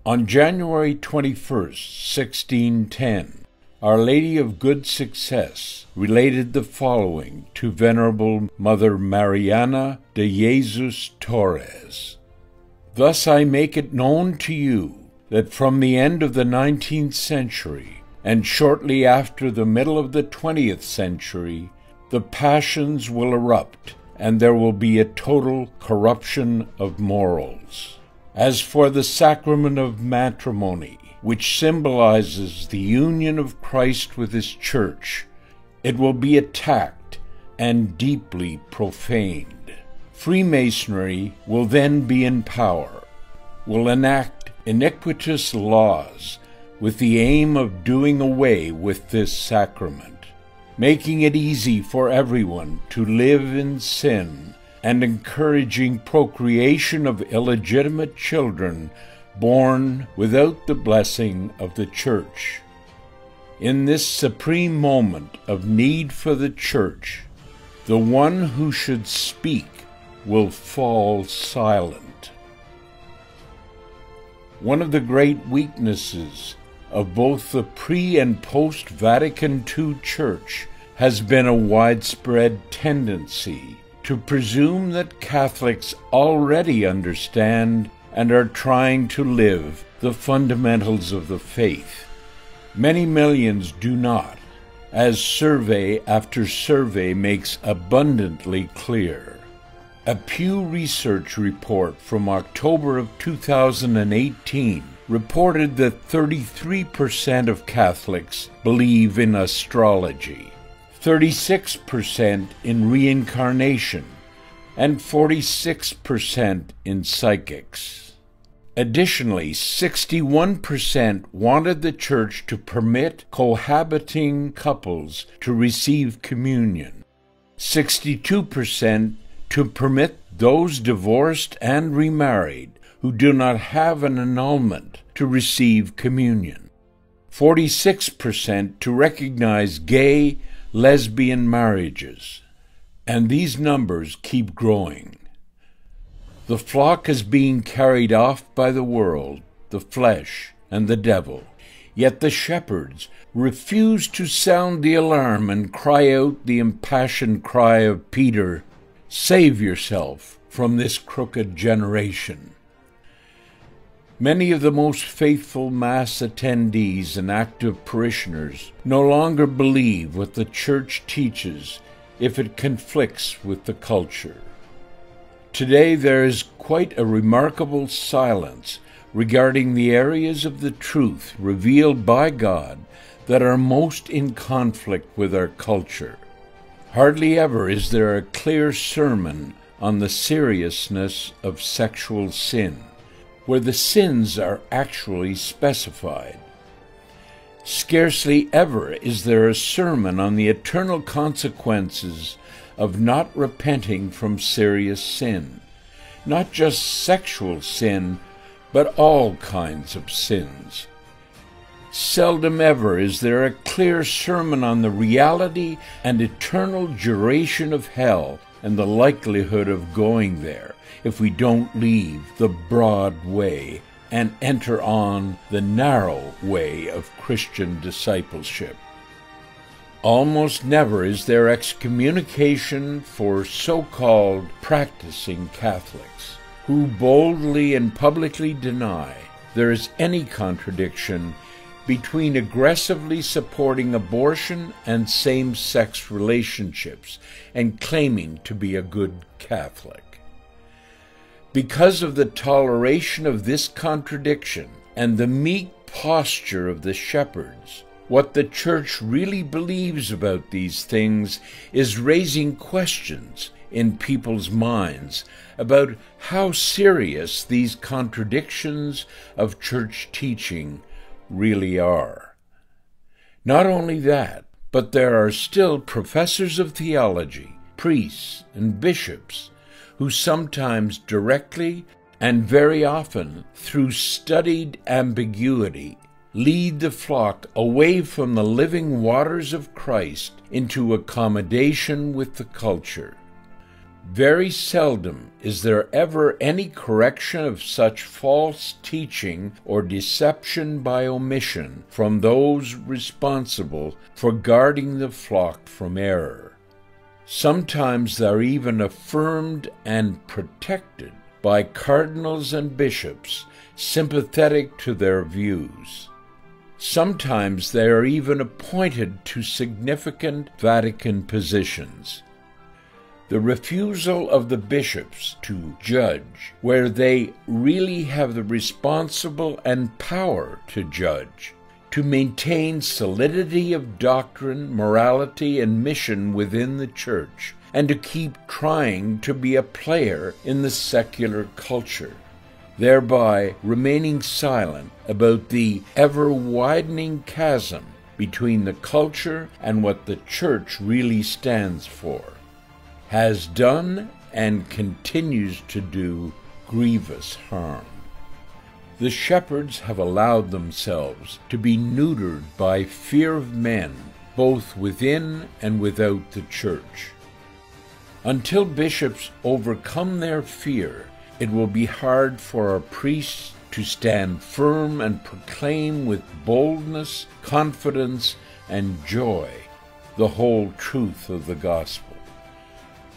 On January 21st, 1610, Our Lady of Good Success related the following to Venerable Mother Mariana de Jesus Torres. Thus I make it known to you that from the end of the 19th century, and shortly after the middle of the 20th century, the passions will erupt, and there will be a total corruption of morals. As for the sacrament of matrimony, which symbolizes the union of Christ with His Church, it will be attacked and deeply profaned. Freemasonry will then be in power, will enact iniquitous laws with the aim of doing away with this sacrament, making it easy for everyone to live in sin and encouraging procreation of illegitimate children born without the blessing of the Church. In this supreme moment of need for the Church, the one who should speak will fall silent. One of the great weaknesses of both the pre- and post-Vatican II Church has been a widespread tendency to presume that Catholics already understand and are trying to live the fundamentals of the faith. Many millions do not, as survey after survey makes abundantly clear. A Pew Research report from October of 2018 reported that 33% of Catholics believe in astrology, 36% in reincarnation, and 46% in psychics. Additionally, 61% wanted the Church to permit cohabiting couples to receive communion, 62% to permit those divorced and remarried who do not have an annulment to receive communion, 46% to recognize gay, lesbian marriages, and these numbers keep growing. The flock is being carried off by the world, the flesh, and the devil, yet the shepherds refuse to sound the alarm and cry out the impassioned cry of Peter, "Save yourself from this crooked generation." Many of the most faithful Mass attendees and active parishioners no longer believe what the Church teaches if it conflicts with the culture. Today there is quite a remarkable silence regarding the areas of the truth revealed by God that are most in conflict with our culture. Hardly ever is there a clear sermon on the seriousness of sexual sin, where the sins are actually specified. Scarcely ever is there a sermon on the eternal consequences of not repenting from serious sin, not just sexual sin, but all kinds of sins. Seldom ever is there a clear sermon on the reality and eternal duration of hell and the likelihood of going there if we don't leave the broad way and enter on the narrow way of Christian discipleship. Almost never is there excommunication for so-called practicing Catholics, who boldly and publicly deny there is any contradiction between aggressively supporting abortion and same-sex relationships and claiming to be a good Catholic. Because of the toleration of this contradiction and the meek posture of the shepherds, what the Church really believes about these things is raising questions in people's minds about how serious these contradictions of Church teaching really are. Not only that, but there are still professors of theology, priests, and bishops who sometimes directly and very often through studied ambiguity lead the flock away from the living waters of Christ into accommodation with the culture. Very seldom is there ever any correction of such false teaching or deception by omission from those responsible for guarding the flock from error. Sometimes they are even affirmed and protected by cardinals and bishops sympathetic to their views. Sometimes they are even appointed to significant Vatican positions. The refusal of the bishops to judge where they really have the responsibility and power to judge, to maintain solidity of doctrine, morality, and mission within the Church, and to keep trying to be a player in the secular culture, thereby remaining silent about the ever-widening chasm between the culture and what the Church really stands for, has done and continues to do grievous harm. The shepherds have allowed themselves to be neutered by fear of men, both within and without the Church. Until bishops overcome their fear, it will be hard for our priests to stand firm and proclaim with boldness, confidence, and joy the whole truth of the gospel.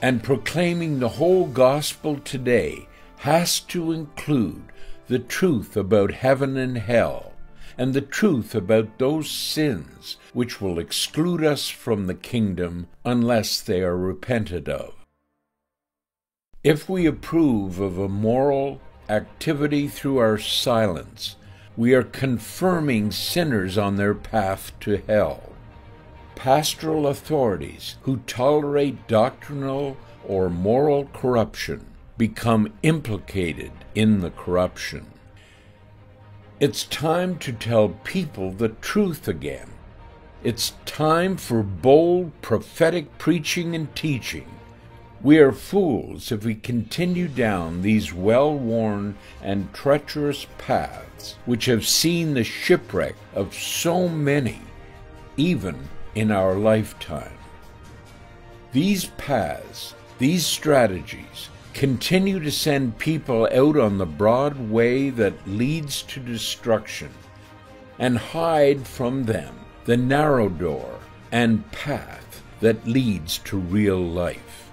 And proclaiming the whole gospel today has to include the truth about heaven and hell, and the truth about those sins which will exclude us from the kingdom unless they are repented of. If we approve of a moral activity through our silence, we are confirming sinners on their path to hell. Pastoral authorities who tolerate doctrinal or moral corruption become implicated in the corruption. It's time to tell people the truth again. It's time for bold prophetic preaching and teaching. We are fools if we continue down these well-worn and treacherous paths which have seen the shipwreck of so many, even in our lifetime. These paths, these strategies, continue to send people out on the broad way that leads to destruction, and hide from them the narrow door and path that leads to real life.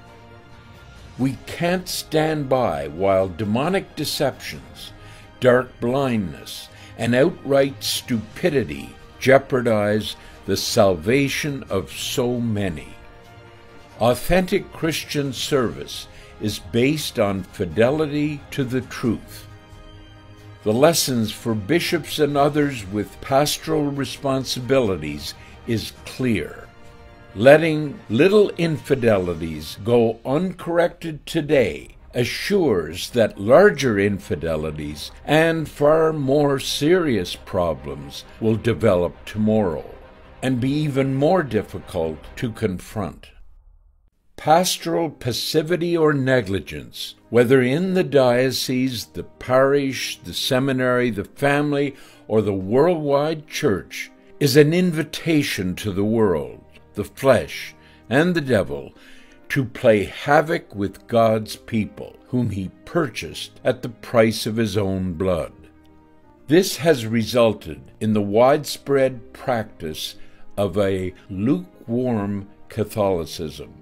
We can't stand by while demonic deceptions, dark blindness, and outright stupidity jeopardize the salvation of so many. Authentic Christian service is based on fidelity to the truth. The lessons for bishops and others with pastoral responsibilities is clear. Letting little infidelities go uncorrected today assures that larger infidelities and far more serious problems will develop tomorrow and be even more difficult to confront. Pastoral passivity or negligence, whether in the diocese, the parish, the seminary, the family, or the worldwide church, is an invitation to the world, the flesh, and the devil to play havoc with God's people, whom he purchased at the price of his own blood. This has resulted in the widespread practice of a lukewarm Catholicism,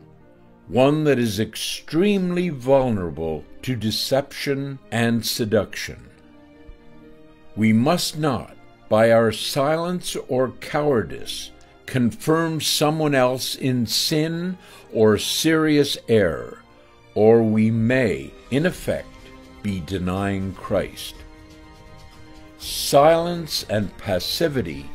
one that is extremely vulnerable to deception and seduction. We must not, by our silence or cowardice, confirm someone else in sin or serious error, or we may, in effect, be denying Christ. Silence and passivity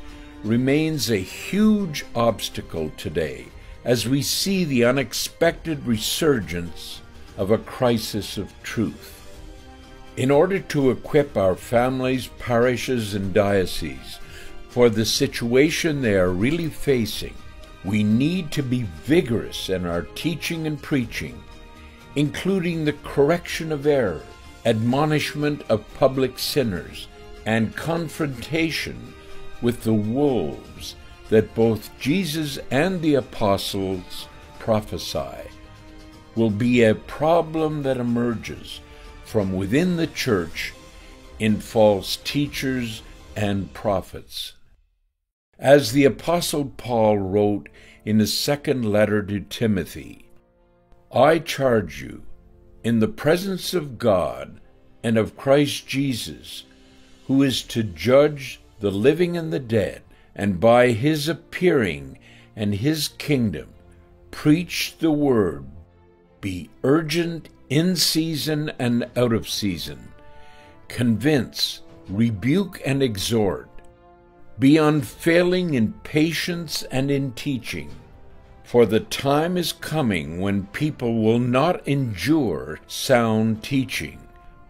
remains a huge obstacle today as we see the unexpected resurgence of a crisis of truth. In order to equip our families, parishes, and dioceses for the situation they are really facing, we need to be vigorous in our teaching and preaching, including the correction of error, admonishment of public sinners, and confrontation with the wolves that both Jesus and the apostles prophesy. will be a problem that emerges from within the church in false teachers and prophets. As the Apostle Paul wrote in his second letter to Timothy, "I charge you, in the presence of God and of Christ Jesus, who is to judge the living and the dead, and by his appearing and his kingdom, preach the word, be urgent in season and out of season, convince, rebuke, and exhort, be unfailing in patience and in teaching. For the time is coming when people will not endure sound teaching,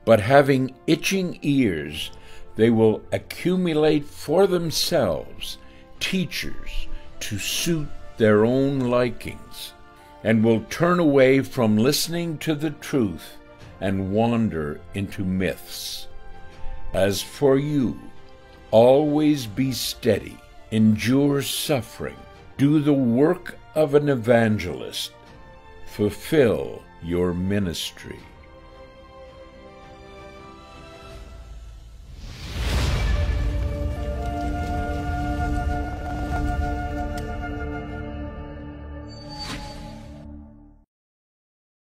but having itching ears, they will accumulate for themselves teachers to suit their own likings, and will turn away from listening to the truth and wander into myths. As for you, always be steady, endure suffering, do the work of an evangelist, fulfill your ministry."